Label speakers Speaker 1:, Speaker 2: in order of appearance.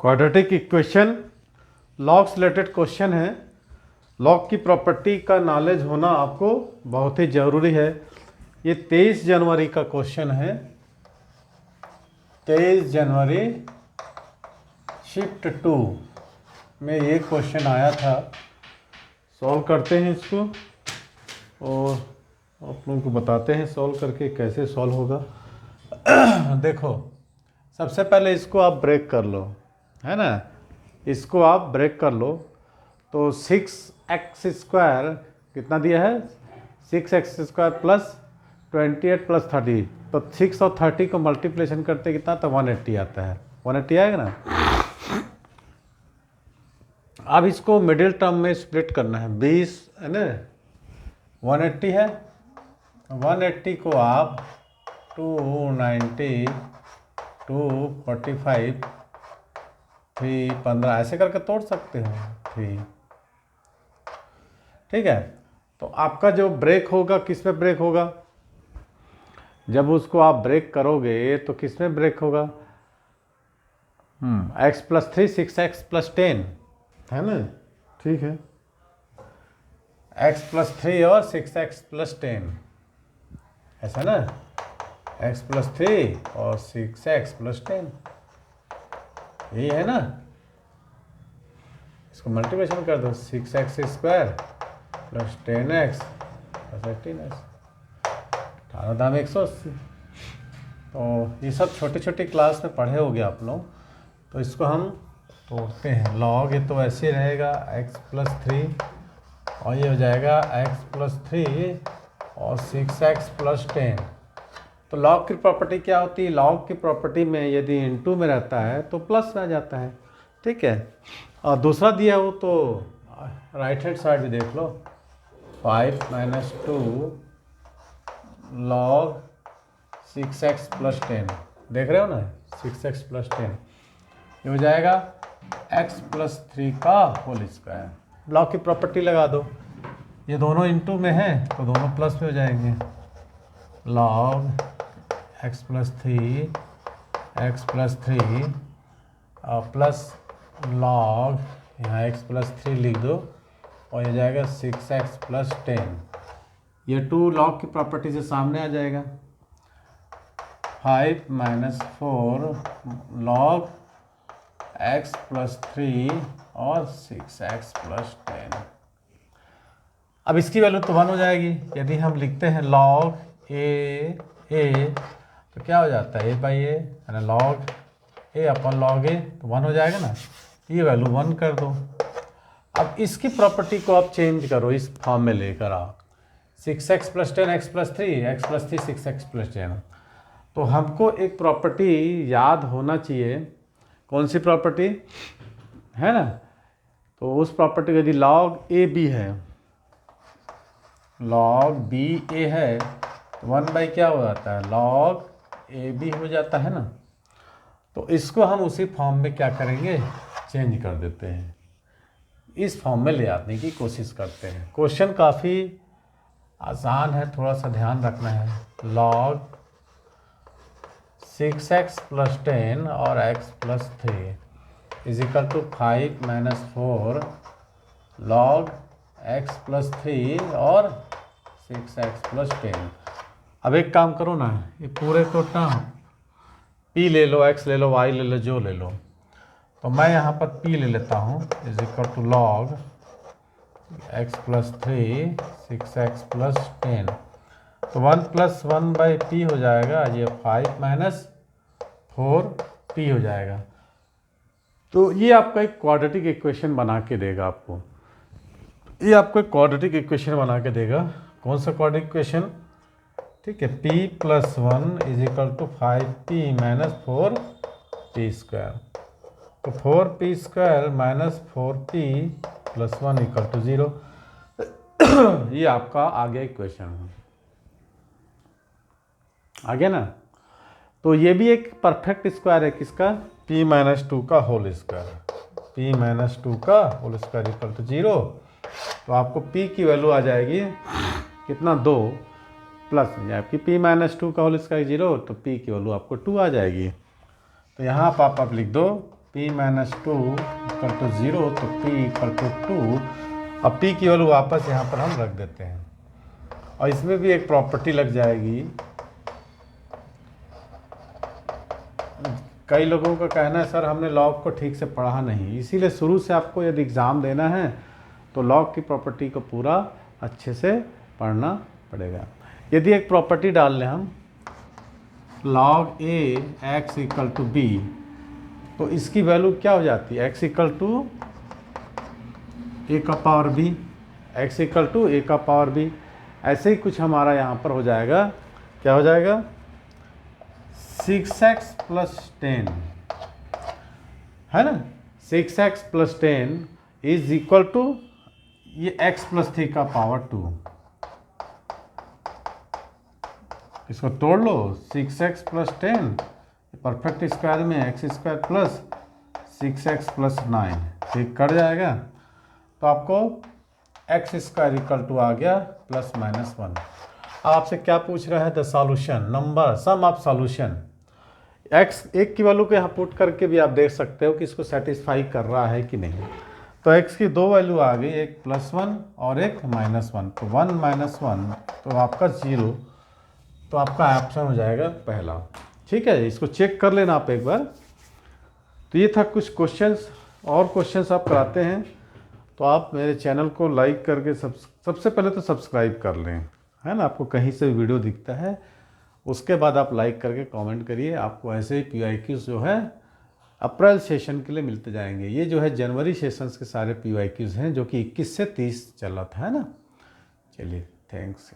Speaker 1: Quadratic equation log से related question है। Log की प्रॉपर्टी का नॉलेज होना आपको बहुत ही ज़रूरी है। ये 23 जनवरी का क्वेश्चन है। 23 जनवरी शिफ्ट 2 में ये क्वेश्चन आया था। सॉल्व करते हैं इसको और आप लोगों को बताते हैं सॉल्व करके कैसे सॉल्व होगा। देखो, सबसे पहले इसको आप ब्रेक कर लो, है ना। इसको आप ब्रेक कर लो तो 6x² कितना दिया है, 6x² प्लस 28 प्लस 30, तो 6 और 30 को मल्टीप्लिकेशन करते कितना, तो 180 आता है। 180 आएगा ना। अब इसको मिडिल टर्म में स्प्लिट करना है। 20 है ना, 180 है, 180 को आप 290, 245, 315 ऐसे करके तोड़ सकते हो 3। ठीक है, तो आपका जो ब्रेक होगा किस में ब्रेक होगा, जब उसको आप ब्रेक करोगे तो किस में ब्रेक होगा, x + 3 6x + 10 है ना। ठीक है, x + 3 और 6x + 10 ऐसा ना, x + 3 और 6x + 10 यही है ना। इसको मल्टीप्लिकेशन कर दो, 6x² + 10x + 18x, 18 दाम 180। तो ये सब छोटी छोटी क्लास में पढ़े होगे आप लोग। तो इसको हम तोड़ते हैं। लॉग ये तो ऐसे रहेगा x + 3 और ये हो जाएगा x + 3 और 6x + 10। तो लॉग की प्रॉपर्टी क्या होती है, लॉग की प्रॉपर्टी में यदि इनटू में रहता है तो प्लस में आ जाता है। ठीक है, और दूसरा दिया हो तो राइट हैंड साइड भी देख लो, 5 - 2 log 6x + 10 देख रहे हो ना, 6x + 10 ये हो जाएगा x + 3 का होल स्क्वायर। लॉग की प्रॉपर्टी लगा दो, ये दोनों इनटू में है तो दोनों प्लस में हो जाएंगे। log x + 3 x + 3 और प्लस log यहाँ x + 3 लिख दो और ये जाएगा 6x + 10। ये 2 लॉग की प्रॉपर्टी से सामने आ जाएगा। 5 - 4 log x + 3 और 6x + 10। अब इसकी वैल्यू तो 1 हो जाएगी। यदि हम लिखते हैं log a तो क्या हो जाता है, a/a है ना, log a/log a तो 1 हो जाएगा ना। ये वैल्यू 1 कर दो। अब इसकी प्रॉपर्टी को आप चेंज करो, इस फॉर्म में लेकर आओ, 6x + 10 x + 3 x + 3 6x + 10। तो हमको एक प्रॉपर्टी याद होना चाहिए। कौन सी प्रॉपर्टी है ना, तो उस प्रॉपर्टी यदि log ab है, log ba है तो 1 क्या हो जाता है, log ab हो जाता है ना। तो इसको हम उसी फॉर्म में क्या करेंगे, चेंज कर देते हैं, इस फॉर्म में ले आने की कोशिश करते हैं। क्वेश्चन काफ़ी आसान है, थोड़ा सा ध्यान रखना है। log 6x + 10 और x + 3 = 5 - 4 log x + 3 और 6x + 10। अब एक काम करो ना, ये पूरे को p ले लो, x ले लो, y ले लो, जो ले लो। तो मैं यहाँ पर p ले लेता हूँ, = log x + 3 6x + 10। तो 1 + 1/p हो जाएगा, ये 5 - 4p हो जाएगा। तो ये आपका एक क्वाड्रेटिक इक्वेशन बना के देगा आपको। ये आपको एक क्वाड्रेटिक इक्वेशन बना के देगा। कौन सा क्वाड्रेटिक इक्वेशन, ठीक है, p + 1 = 5p - 4p²। तो 4p² - 4p + 1 = 0। ये आपका आगे इक्वेशन है, आगे ना। तो ये भी एक परफेक्ट स्क्वायर है, किसका, p - 2 का होल स्क्वायर। p - 2 का होल स्क्वायर = 0। तो आपको p की वैल्यू आ जाएगी कितना, 2 प्लस आपकी p - 2 का होल स्क्वायर 0, तो p की वैल्यू आपको 2 आ जाएगी। तो यहाँ आप लिख दो p माइनस 2 इक्वल टू 0, तो p इक्वल टू 2। अब p की वैल्यू वापस यहाँ पर हम रख देते हैं और इसमें भी एक प्रॉपर्टी लग जाएगी। कई लोगों का कहना है सर हमने लॉग को ठीक से पढ़ा नहीं, इसीलिए शुरू से आपको यदि एग्ज़ाम देना है तो लॉग की प्रॉपर्टी को पूरा अच्छे से पढ़ना पड़ेगा। यदि एक प्रॉपर्टी डाल लें हम log a x equal to b, तो इसकी वैल्यू क्या हो जाती है, x इक्वल टू a का power b, x equal to a का पावर b। ऐसे ही कुछ हमारा यहाँ पर हो जाएगा, क्या हो जाएगा 6x प्लस 10, है ना, 6x plus 10 is equal to ये x प्लस 3 का पावर 2। इसको तोड़ लो, 6x प्लस 10 परफेक्ट स्क्वायर में x square plus 6x plus 9 ठीक कट जाएगा, तो आपको x स्क्वायर इक्वल टू आ गया प्लस माइनस 1। आपसे क्या पूछ रहा है, the solution number sum of solution. x एक की वैल्यू को यहाँ पुट करके भी आप देख सकते हो कि इसको सेटिस्फाई कर रहा है कि नहीं। तो x की दो वैल्यू आ गई, एक +1 और एक -1, तो 1 - 1 तो आपका 0, तो आपका ऑप्शन हो जाएगा पहला। ठीक है, इसको चेक कर लेना आप एक बार। तो ये था कुछ क्वेश्चंस, और क्वेश्चंस आप कराते हैं तो आप मेरे चैनल को लाइक करके सबसे पहले तो सब्सक्राइब कर लें, है ना, आपको कहीं से वीडियो दिखता है उसके बाद आप लाइक करके कमेंट करिए। आपको ऐसे ही PYQs जो है अप्रैल सेशन के लिए मिलते जाएंगे। ये जो है जनवरी सेशंस के सारे PYQs हैं जो कि 21 से 30 चल रहा था, है ना। चलिए, थैंक्स।